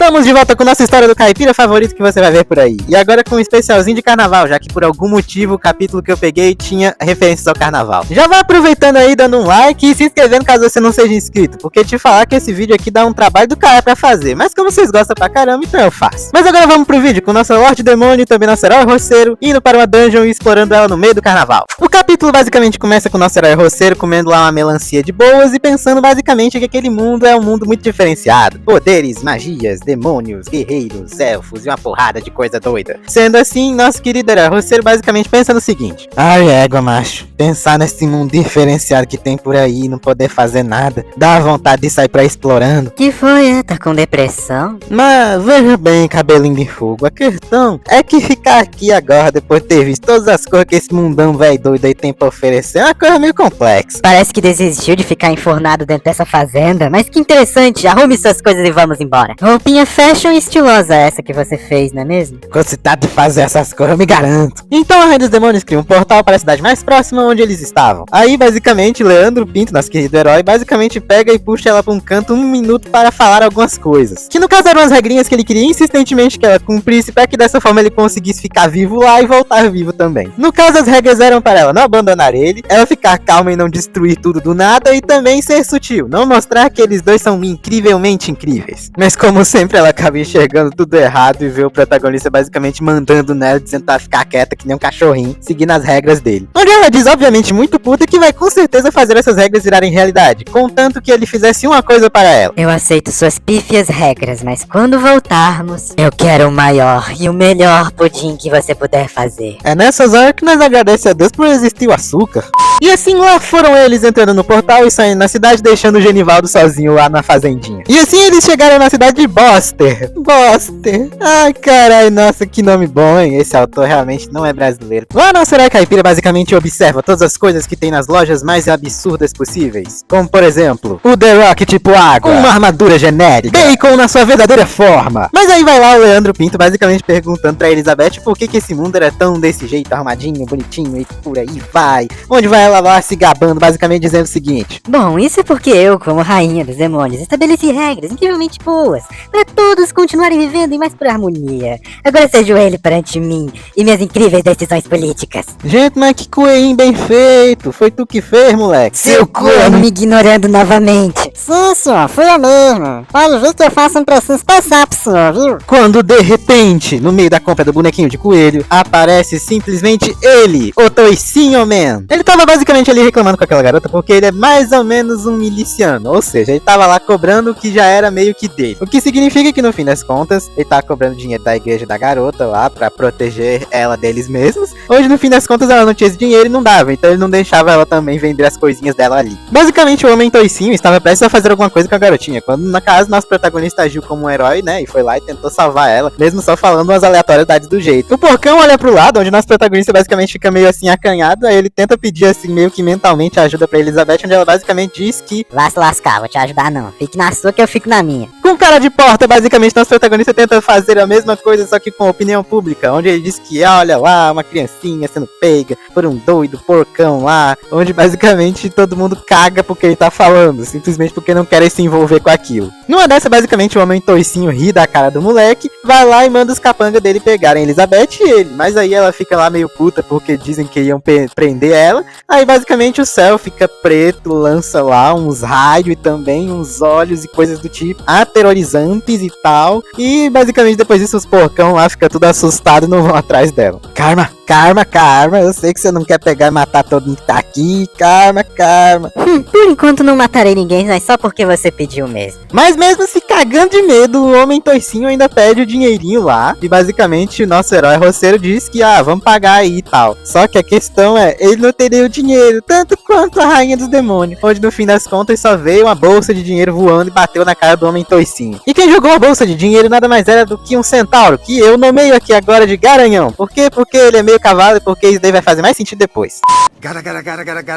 Estamos de volta com nossa história do caipira favorito que você vai ver por aí. E agora com um especialzinho de carnaval, já que por algum motivo o capítulo que eu peguei tinha referências ao carnaval. Já vai aproveitando aí, dando um like e se inscrevendo caso você não seja inscrito, porque te falar que esse vídeo aqui dá um trabalho do cara pra fazer, mas como vocês gostam pra caramba, então eu faço. Mas agora vamos pro vídeo com nossa Lorde Demônio e também nosso herói roceiro, indo para uma dungeon e explorando ela no meio do carnaval. O capítulo basicamente começa com o nosso herói roceiro comendo lá uma melancia de boas e pensando basicamente que aquele mundo é um mundo muito diferenciado. Poderes, magias, demônios, guerreiros, elfos e uma porrada de coisa doida. Sendo assim, nosso querido herói roceiro basicamente pensa no seguinte: ai, égua, macho, pensar nesse mundo diferenciado que tem por aí e não poder fazer nada, dá vontade de sair pra explorando. Que foi, tá com depressão? Mas veja bem, cabelinho de fogo, a questão é que ficar aqui agora, depois de ter visto todas as coisas que esse mundão velho doido aí tem pra oferecer, é uma coisa meio complexa. Parece que desistiu de ficar enfornado dentro dessa fazenda, mas que interessante, arrume suas coisas e vamos embora. Roupinha fashion e estilosa essa que você fez, não é mesmo? Quantidade de fazer essas coisas, eu me garanto. Então a Rainha dos Demônios cria um portal para a cidade mais próxima onde eles estavam. Aí basicamente Leandro Pinto, nosso querido herói, basicamente pega e puxa ela pra um canto 1 minuto para falar algumas coisas. Que no caso eram as regrinhas que ele queria insistentemente que ela cumprisse para que dessa forma ele conseguisse ficar vivo lá e voltar vivo também. No caso as regras eram para ela não abandonar ele, ela ficar calma e não destruir tudo do nada e também ser sutil, não mostrar que eles dois são incrivelmente incríveis. Mas como sempre ela acaba enxergando tudo errado e vê o protagonista basicamente mandando nela, dizendo pra ficar quieta que nem um cachorrinho, seguindo as regras dele. Onde ela diz obviamente muito puta que vai com certeza fazer essas regras virarem realidade, contanto que ele fizesse uma coisa para ela. Eu aceito suas pífias regras, mas quando voltarmos, eu quero o maior e o melhor pudim que você puder fazer. É nessas horas que nós agradecemos a Deus por existir o açúcar. E assim lá foram eles entrando no portal e saindo na cidade, deixando o Genivaldo sozinho lá na fazendinha. E assim eles chegaram na cidade de Boster. Boster. Ai, carai, nossa, que nome bom, hein? Esse autor realmente não é brasileiro. Lá nosso herói caipira basicamente observa todas as coisas que tem nas lojas mais absurdas possíveis. Como, por exemplo, o The Rock tipo água, uma armadura genérica, bacon na sua verdadeira forma. Mas aí vai lá o Leandro Pinto basicamente perguntando pra Elizabeth por que esse mundo era tão desse jeito, arrumadinho, bonitinho e por aí vai. Onde vai ela lá se gabando, basicamente dizendo o seguinte: bom, isso é porque eu, como rainha dos demônios, estabeleci regras incrivelmente boas para todos continuarem vivendo em mais pura harmonia. Agora se ajoelhe perante mim e minhas incríveis decisões políticas. Gente, mas que coelhinho bem feito. Foi tu que fez, moleque. Seu corno me ignorando novamente. Sim, senhor, fui eu mesmo. Pode ver que eu faço um preciso passar pro senhor, viu? Quando de repente, no meio da compra do bonequinho de coelho, aparece simplesmente ele, o Toicinho Man. Ele tava basicamente ali reclamando com aquela garota porque ele é mais ou menos um miliciano, ou seja, ele tava lá cobrando o que já era meio que dele. O que significa que no fim das contas, ele tá cobrando dinheiro da igreja da garota lá pra proteger ela deles mesmos. Hoje no fim das contas ela não tinha esse dinheiro e não dava, então ele não deixava ela também vender as coisinhas dela ali. Basicamente o homem Toicinho estava prestes a fazer alguma coisa com a garotinha, quando na casa nosso protagonista agiu como um herói, né, e foi lá e tentou salvar ela, mesmo só falando umas aleatoriedades do jeito. O porcão olha pro lado, onde nosso protagonista basicamente fica meio assim acanhado, aí ele tenta pedir assim meio que mentalmente ajuda pra Elizabeth, onde ela basicamente diz que vá se lascar, vou te ajudar não. Fique na sua que eu fico na minha. com cara de porta, basicamente nosso protagonista tenta fazer a mesma coisa, só que com opinião pública, onde ele diz que olha lá, uma criancinha sendo pega por um doido porcão lá, onde basicamente todo mundo caga porque ele tá falando, simplesmente porque não querem se envolver com aquilo. Numa dessa, basicamente o homem Toicinho ri da cara do moleque, vai lá e manda os capangas dele pegarem Elizabeth e ele, mas aí ela fica lá meio puta porque dizem que iam prender ela. Aí basicamente o céu fica preto, lança lá uns raios e também uns olhos e coisas do tipo aterrorizantes e tal. E basicamente depois disso os porcão lá fica tudo assustado e não vão atrás dela. Karma, Karma, Karma, eu sei que você não quer pegar e matar todo mundo que tá aqui. Karma, Karma. Por enquanto não matarei ninguém, mas só porque você pediu mesmo. Mas mesmo se cagando de medo, o homem Toicinho ainda pede o dinheirinho lá. E basicamente o nosso herói roceiro diz que vamos pagar aí e tal. Só que a questão é, ele não teria o dinheiro, tanto quanto a Rainha dos Demônios. Onde no fim das contas só veio uma bolsa de dinheiro voando e bateu na cara do homem Toicinho. E quem jogou a bolsa de dinheiro nada mais era do que um centauro, que eu nomeio aqui agora de Garanhão. Por quê? Porque ele é meio cavalo e porque isso daí vai fazer mais sentido depois.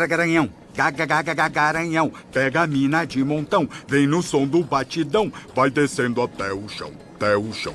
Garanhão. Garanhão, pega a mina de montão, vem no som do batidão, vai descendo até o chão. Até o chão.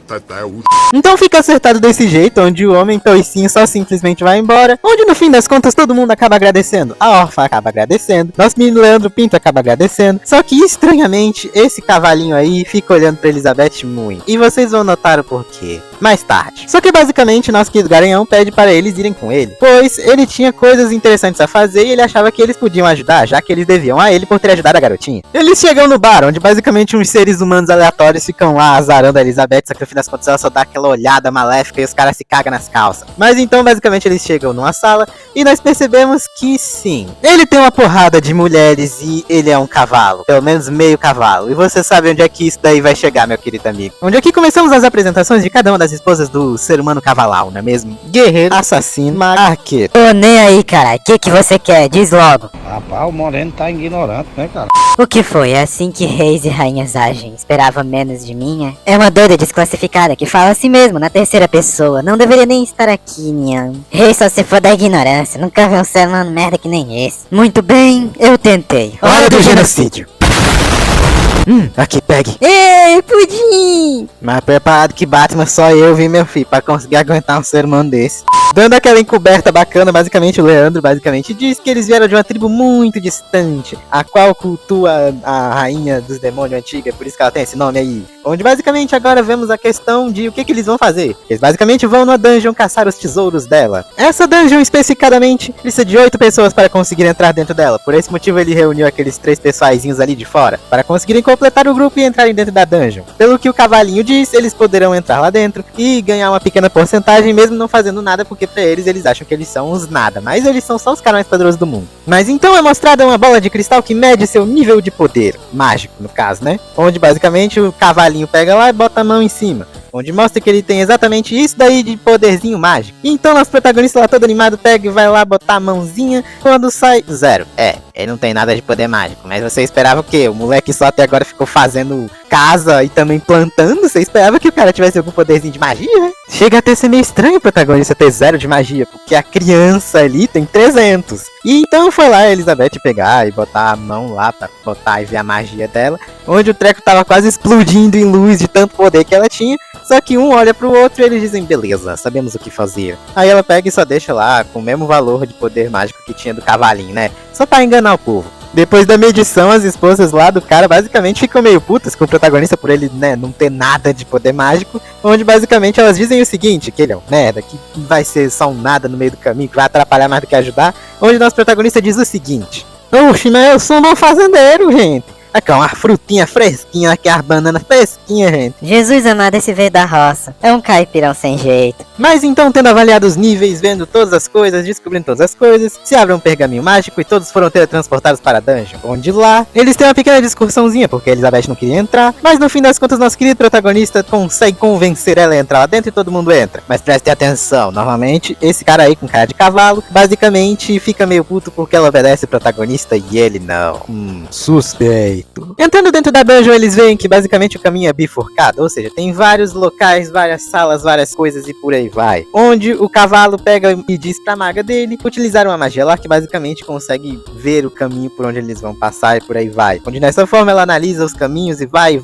Então fica acertado desse jeito, onde o homem toicinho só simplesmente vai embora, onde no fim das contas todo mundo acaba agradecendo. A órfã acaba agradecendo, nosso menino Leandro Pinto acaba agradecendo, só que estranhamente esse cavalinho aí fica olhando pra Elizabeth muito. E vocês vão notar o porquê mais tarde. Só que basicamente nosso querido Garanhão pede para eles irem com ele, pois ele tinha coisas interessantes a fazer e ele achava que eles podiam ajudar, já que eles deviam a ele por ter ajudado a garotinha. Eles chegam no bar, onde basicamente uns seres humanos aleatórios ficam lá azarando a Elizabeth, só que no fim das contas ela só dá aquela olhada maléfica e os caras se cagam nas calças. Mas então basicamente eles chegam numa sala e nós percebemos que sim, ele tem uma porrada de mulheres e ele é um cavalo, pelo menos meio cavalo. E você sabe onde é que isso daí vai chegar, meu querido amigo. Onde aqui começamos as apresentações de cada uma das esposas do ser humano cavalau, não é mesmo? Guerreiro, assassino, arqueiro. Ô, nem aí, caralho. O que você quer? Diz logo. Rapaz, o Moreno tá ignorante, né, cara? O que foi? É assim que reis e rainhas agem? Esperava menos de mim, é? É uma doida desclassificada que fala assim mesmo, na terceira pessoa. Não deveria nem estar aqui, Nian. Rei só se for da ignorância. Nunca vi um ser humano merda que nem esse. Muito bem, eu tentei. Hora do genocídio. Aqui, pegue. Ei, pudim! Mas preparado que Batman só eu vi, meu filho, pra conseguir aguentar um ser humano desse. Dando aquela encoberta bacana, basicamente o Leandro diz que eles vieram de uma tribo muito distante, a qual cultua a rainha dos demônios antiga, por isso que ela tem esse nome aí. Onde basicamente agora vemos a questão de o que eles vão fazer. Eles basicamente vão numa dungeon caçar os tesouros dela. Essa dungeon especificadamente precisa de 8 pessoas para conseguir entrar dentro dela. Por esse motivo ele reuniu aqueles 3 pessoaizinhos ali de fora, para conseguirem completar o grupo e entrarem dentro da dungeon. Pelo que o cavalinho diz, eles poderão entrar lá dentro e ganhar uma pequena porcentagem, mesmo não fazendo nada, porque pra eles acham que eles são os nada, mas eles são só os caras mais poderosos do mundo. Mas então é mostrada uma bola de cristal que mede seu nível de poder, mágico no caso, né? Onde basicamente o cavalinho pega lá e bota a mão em cima, onde mostra que ele tem exatamente isso daí de poderzinho mágico. Então nosso protagonista lá todo animado pega e vai lá botar a mãozinha, quando sai 0. Ele não tem nada de poder mágico, mas você esperava o quê? O moleque só até agora ficou fazendo casa e também plantando, você esperava que o cara tivesse algum poderzinho de magia, né? Chega até ser meio estranho o protagonista ter 0 de magia, porque a criança ali tem 300. E então foi lá a Elizabeth pegar e botar a mão lá pra botar e ver a magia dela, onde o treco tava quase explodindo em luz de tanto poder que ela tinha. Só que um olha pro outro e eles dizem, beleza, sabemos o que fazer. Aí ela pega e só deixa lá com o mesmo valor de poder mágico que tinha do cavalinho, né? Só pra enganar o povo. Depois da medição, as esposas lá do cara basicamente ficam meio putas com o protagonista por ele, né, não ter nada de poder mágico. Onde basicamente elas dizem o seguinte, que ele é um merda, que vai ser só um nada no meio do caminho, que vai atrapalhar mais do que ajudar. Onde nosso protagonista diz o seguinte, oxe, mas eu sou um bom fazendeiro, gente. Aqui, uma frutinha fresquinha, aqui as bananas fresquinhas, gente. Jesus amado, esse veio da roça. É um caipirão sem jeito. Mas então, tendo avaliado os níveis, vendo todas as coisas, descobrindo todas as coisas, se abre um pergaminho mágico e todos foram teletransportados para a dungeon. Onde lá, eles têm uma pequena discussãozinha, porque a Elizabeth não queria entrar, mas no fim das contas, nosso querido protagonista consegue convencer ela a entrar lá dentro e todo mundo entra. Mas preste atenção, normalmente, esse cara aí com cara de cavalo, basicamente fica meio puto porque ela obedece o protagonista e ele não. Suspeito. Entrando dentro da dungeon, eles veem que basicamente o caminho é bifurcado, ou seja, tem vários locais, várias salas, várias coisas e por aí vai. Onde o cavalo pega e diz pra maga dele utilizar uma magia lá que basicamente consegue ver o caminho por onde eles vão passar e por aí vai. Onde dessa forma ela analisa os caminhos e vai.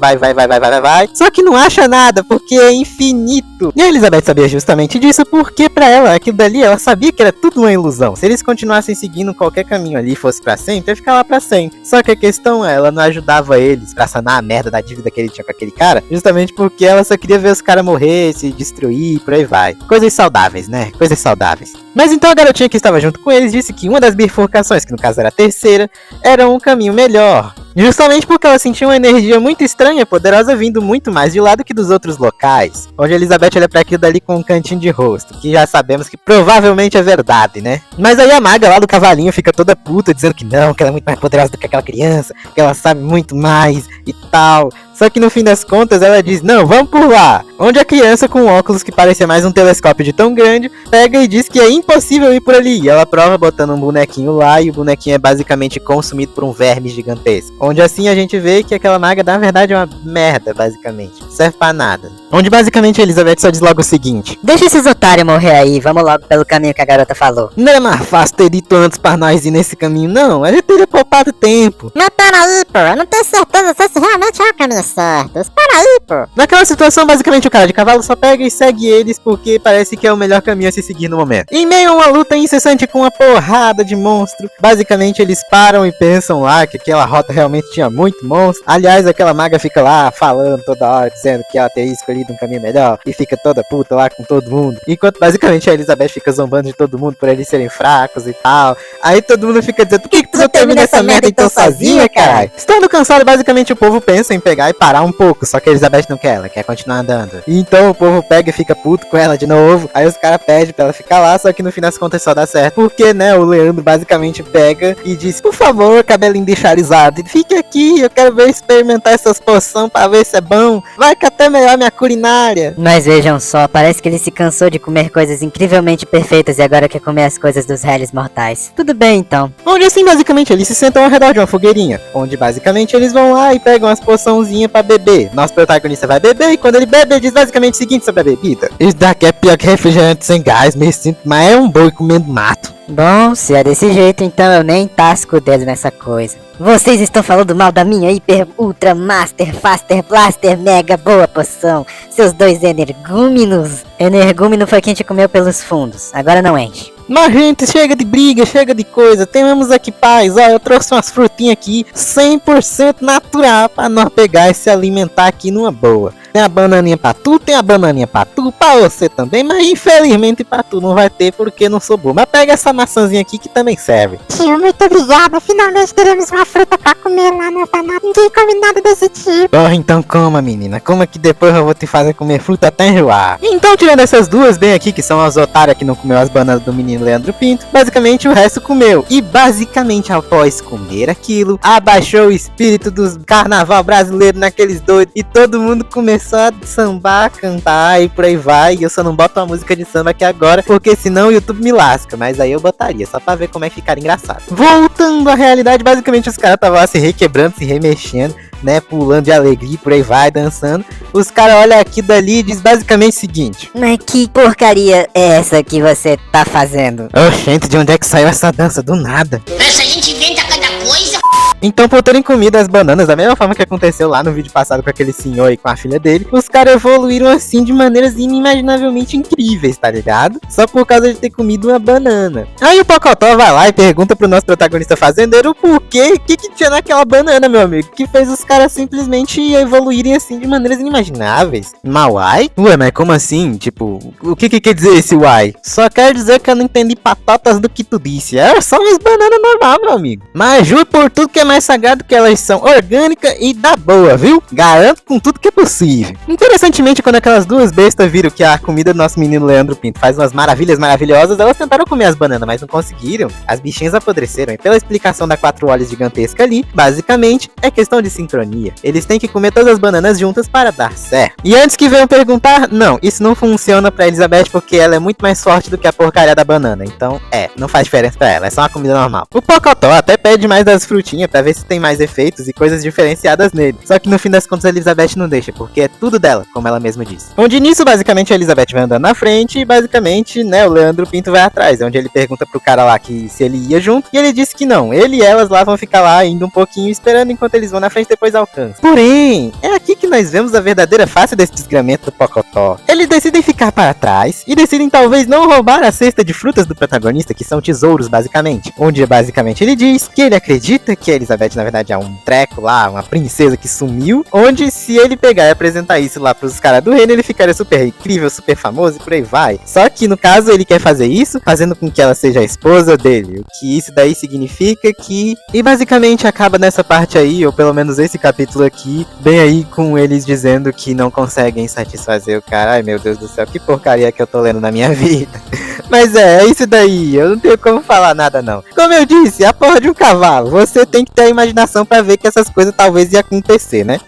Só que não acha nada porque é infinito. E a Elizabeth sabia justamente disso porque pra ela, aquilo dali, ela sabia que era tudo uma ilusão. Se eles continuassem seguindo qualquer caminho ali e fosse pra sempre, ia ficar lá pra sempre. Só que a questão é, ela não ajudava eles pra sanar a merda da dívida que ele tinha com aquele cara, justamente porque ela só queria ver os caras morrer, se destruir, por aí vai. Coisas saudáveis, né? Coisas saudáveis. Mas então a garotinha que estava junto com eles disse que uma das bifurcações, que no caso era a terceira, era um caminho melhor. Justamente porque ela sentia uma energia muito estranha e poderosa vindo muito mais de lá do que dos outros locais. Onde a Elizabeth olha pra aquilo dali com um cantinho de rosto, que já sabemos que provavelmente é verdade, né? Mas aí a maga lá do cavalinho fica toda puta, dizendo que não, que ela é muito mais poderosa do que aquela criança, que ela sabe muito mais e tal. Só que no fim das contas ela diz, não, vamos por lá. Onde a criança com óculos que parecia mais um telescópio de tão grande, pega e diz que é impossível ir por ali. E ela prova botando um bonequinho lá, e o bonequinho é basicamente consumido por um verme gigantesco. Onde assim a gente vê que aquela maga na verdade é uma merda, basicamente. Não serve pra nada. Onde basicamente a Elizabeth só diz logo o seguinte: Deixa esses otários morrer aí, vamos logo pelo caminho que a garota falou. não é mais fácil ter dito antes pra nós ir nesse caminho, não. A gente teria poupado tempo. Mas peraí, pô, eu não tenho certeza se esse realmente é o caminho certo. Espera aí, pô. Naquela situação, basicamente o cara de cavalo só pega e segue eles porque parece que é o melhor caminho a se seguir no momento. Em meio a uma luta incessante com uma porrada de monstro, basicamente eles param e pensam lá que aquela rota realmente tinha muito monstro. Aliás, aquela maga fica lá falando toda hora, dizendo que ela teria escolhido um caminho melhor e fica toda puta lá com todo mundo. Enquanto basicamente a Elizabeth fica zombando de todo mundo por eles serem fracos e tal. Aí todo mundo fica dizendo, por que tu não termina essa merda então sozinha, caralho? Estando cansado, basicamente o povo pensa em pegar e parar um pouco, só que a Elizabeth não quer, ela quer continuar andando. E então o povo pega e fica puto com ela de novo. Aí os caras pedem pra ela ficar lá, só que no fim das contas só dá certo. Porque, né, o Leandro basicamente pega e diz, por favor, cabelinho de Charizard, fique aqui, eu quero ver experimentar essas poções pra ver se é bom. Vai que até melhor minha culinária. Mas vejam só, parece que ele se cansou de comer coisas incrivelmente perfeitas e agora quer comer as coisas dos réis mortais. Tudo bem então. Onde assim, basicamente, eles se sentam ao redor de uma fogueirinha. Onde, basicamente, eles vão lá e pegam as poçãozinhas pra beber. Nosso protagonista vai beber e quando ele bebe, ele diz basicamente o seguinte sobre a bebida. Isso daqui é pior que refrigerante sem gás, me sinto, mas é um boi comendo mato. Bom, se é desse jeito, então eu nem tasco o dedo nessa coisa. Vocês estão falando mal da minha hiper, ultra, master, faster, blaster, mega boa poção. Seus dois energúmenos. Energúmeno foi quem te comeu pelos fundos. Agora não enche. Mas gente, chega de briga, chega de coisa. Temos aqui paz, ó, eu trouxe umas frutinhas aqui 100% natural pra nós pegar e se alimentar aqui numa boa. Tem a bananinha pra tu, tem a bananinha pra tu, pra você também, mas infelizmente pra tu não vai ter porque não sou boa. Mas pega essa maçãzinha aqui que também serve. Tio, muito obrigada. Finalmente teremos uma fruta pra comer lá no orfanato. Ninguém come nada desse tipo. Corre então, coma menina, coma que depois eu vou te fazer comer fruta até enjoar. Então tirando essas duas bem aqui, que são as otárias que não comeu as bananas do menino Leandro Pinto, basicamente o resto comeu. E basicamente após comer aquilo, abaixou o espírito do carnaval brasileiro naqueles doidos e todo mundo começou a sambar, cantar e por aí vai. E eu só não boto uma música de samba aqui agora, porque senão o YouTube me lasca. Mas aí eu botaria, só pra ver como é que ficaria engraçado. Voltando à realidade, basicamente os caras estavam se requebrando, se remexendo, né, pulando de alegria, por aí vai, dançando. Os caras olham aqui dali e diz basicamente o seguinte: Mas que porcaria é essa que você tá fazendo? Oxente, de onde é que saiu essa dança? Do nada. Essa gente inventa cada coisa. Então, por terem comido as bananas da mesma forma que aconteceu lá no vídeo passado com aquele senhor e com a filha dele, os caras evoluíram assim de maneiras inimaginavelmente incríveis, tá ligado? Só por causa de ter comido uma banana. Aí o Pocotó vai lá e pergunta pro nosso protagonista fazendeiro o porquê, o que tinha naquela banana, meu amigo, que fez os caras simplesmente evoluírem assim de maneiras inimagináveis. Mas uai? Ué, mas como assim? Tipo, o que quer dizer esse uai? Só quer dizer que eu não entendi patatas do que tu disse. É só umas bananas normal, meu amigo. Mas juro por tudo que é mais sagrado que elas são orgânicas e da boa, viu? Garanto com tudo que é possível. Interessantemente, quando aquelas duas bestas viram que a comida do nosso menino Leandro Pinto faz umas maravilhas maravilhosas, elas tentaram comer as bananas, mas não conseguiram. As bichinhas apodreceram. E pela explicação da 4 olhos gigantesca ali, basicamente, é questão de sincronia. Eles têm que comer todas as bananas juntas para dar certo. E antes que venham perguntar, não, isso não funciona pra Elizabeth porque ela é muito mais forte do que a porcaria da banana. Então, não faz diferença pra ela, é só uma comida normal. O Pocotó até pede mais das frutinhas pra ver se tem mais efeitos e coisas diferenciadas nele. Só que no fim das contas a Elizabeth não deixa, porque é tudo dela, como ela mesma disse. Onde nisso, basicamente, a Elizabeth vai andando na frente e basicamente, né, o Leandro Pinto vai atrás. Onde ele pergunta pro cara lá que se ele ia junto, e ele disse que não. Ele e elas lá vão ficar lá indo um pouquinho, esperando enquanto eles vão na frente e depois alcançam. Porém, é aqui que nós vemos a verdadeira face desse desgramento do Pocotó. Eles decidem ficar para trás e decidem talvez não roubar a cesta de frutas do protagonista, que são tesouros, basicamente. Onde, basicamente, ele diz que ele acredita que a Elizabeth, na verdade, é um treco lá, uma princesa que sumiu, onde se ele pegar e apresentar isso lá pros caras do reino, ele ficaria super incrível, super famoso e por aí vai. Só que, no caso, ele quer fazer isso, fazendo com que ela seja a esposa dele, o que isso daí significa que... E basicamente acaba nessa parte aí, ou pelo menos esse capítulo aqui, bem aí com eles dizendo que não conseguem satisfazer o cara. Ai meu Deus do céu, que porcaria que eu tô lendo na minha vida. Mas é isso daí, eu não tenho como falar nada não. Como eu disse, a porra de um cavalo, você tem que ter a imaginação pra ver que essas coisas talvez iam acontecer, né?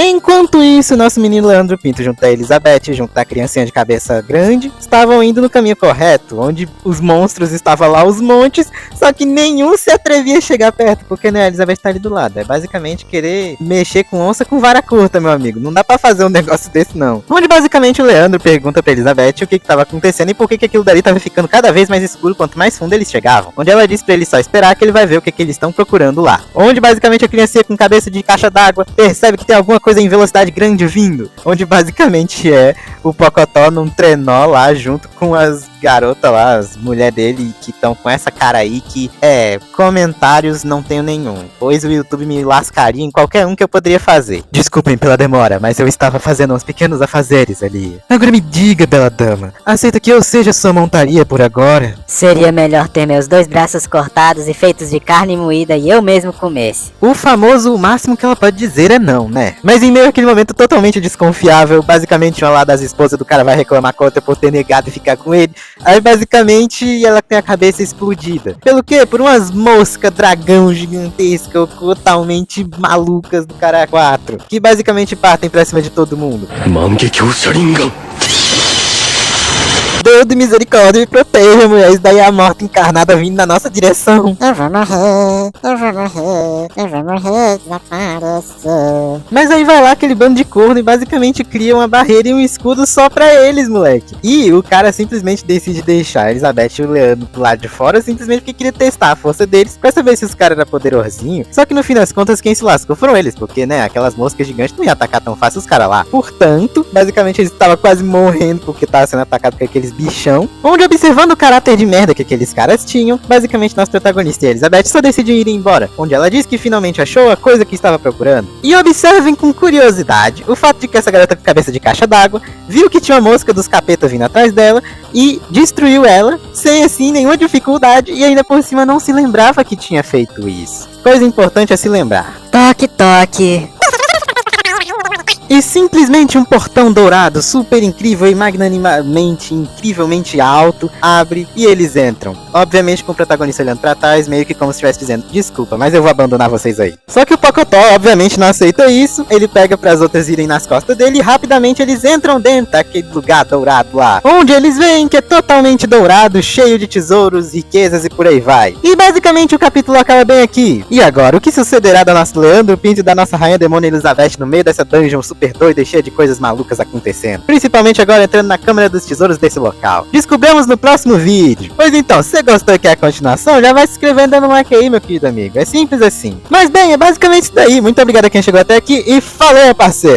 Enquanto isso, nosso menino Leandro Pinto, junto a Elizabeth, junto da criancinha de cabeça grande, estavam indo no caminho correto, onde os monstros estavam lá aos montes, só que nenhum se atrevia a chegar perto, porque né, a Elizabeth tá ali do lado. É basicamente querer mexer com onça com vara curta, meu amigo. Não dá pra fazer um negócio desse, não. Onde basicamente o Leandro pergunta pra Elizabeth o que tava acontecendo e por que aquilo dali tava ficando cada vez mais escuro quanto mais fundo eles chegavam. Onde ela diz pra ele só esperar que ele vai ver o que eles estão procurando lá. Onde basicamente a criancinha com cabeça de caixa d'água percebe que tem alguma coisa em velocidade grande vindo. Onde basicamente é o Pocotó num trenó lá junto com as garotas lá, as mulheres dele que estão com essa cara aí que comentários não tenho nenhum, pois o YouTube me lascaria em qualquer um que eu poderia fazer. Desculpem pela demora, mas eu estava fazendo uns pequenos afazeres ali. Agora me diga, bela dama, aceita que eu seja sua montaria por agora? Seria melhor ter meus 2 braços cortados e feitos de carne moída e eu mesmo comesse. O famoso, o máximo que ela pode dizer é não, né? Mas em meio àquele momento totalmente desconfiável, basicamente uma lá das esposas do cara vai reclamar com a outra por ter negado e ficar com ele. Aí basicamente ela tem a cabeça explodida. Pelo quê? Por umas moscas dragão gigantescas, totalmente malucas do cara 4. Que basicamente partem pra cima de todo mundo. Deus de misericórdia, me proteja, mulher. Isso daí é a morte encarnada vindo na nossa direção. Eu vou morrer, eu vou morrer, eu vou morrer, desaparecer. Mas aí vai lá aquele bando de corno e basicamente cria uma barreira e um escudo só pra eles, moleque. E o cara simplesmente decide deixar a Elizabeth e o Leandro do lado de fora, simplesmente porque queria testar a força deles pra saber se os caras eram poderosinhos. Só que no fim das contas, quem se lascou foram eles, porque, né, aquelas moscas gigantes não iam atacar tão fácil os caras lá. Portanto, basicamente eles estavam quase morrendo porque tava sendo atacado por aqueles bichão. Onde, observando o caráter de merda que aqueles caras tinham, basicamente nosso protagonista e a Elizabeth só decidiu ir embora, onde ela diz que finalmente achou a coisa que estava procurando. E observem com curiosidade o fato de que essa garota com cabeça de caixa d'água viu que tinha uma mosca dos capetas vindo atrás dela e destruiu ela, sem assim nenhuma dificuldade, e ainda por cima não se lembrava que tinha feito isso. Coisa importante a se lembrar. Toque, toque. E simplesmente um portão dourado, super incrível e magnanimamente, incrivelmente alto, abre e eles entram. Obviamente com o protagonista olhando pra trás, meio que como se estivesse dizendo, desculpa, mas eu vou abandonar vocês aí. Só que o Pocotó, obviamente, não aceita isso, ele pega pras outras irem nas costas dele e rapidamente eles entram dentro daquele lugar dourado lá. Onde eles veem que é totalmente dourado, cheio de tesouros, riquezas e por aí vai. E basicamente o capítulo acaba bem aqui. E agora, o que sucederá do nosso Leandro Pinto e da nossa rainha demônio Elizabeth no meio dessa dungeon super doida e cheia de coisas malucas acontecendo? Principalmente agora entrando na Câmara dos Tesouros desse local. Descobrimos no próximo vídeo. Pois então, se você gostou e quer a continuação, já vai se inscrevendo dando um like aí, meu querido amigo. É simples assim. Mas bem, é basicamente isso daí. Muito obrigado a quem chegou até aqui e falou, parceiro!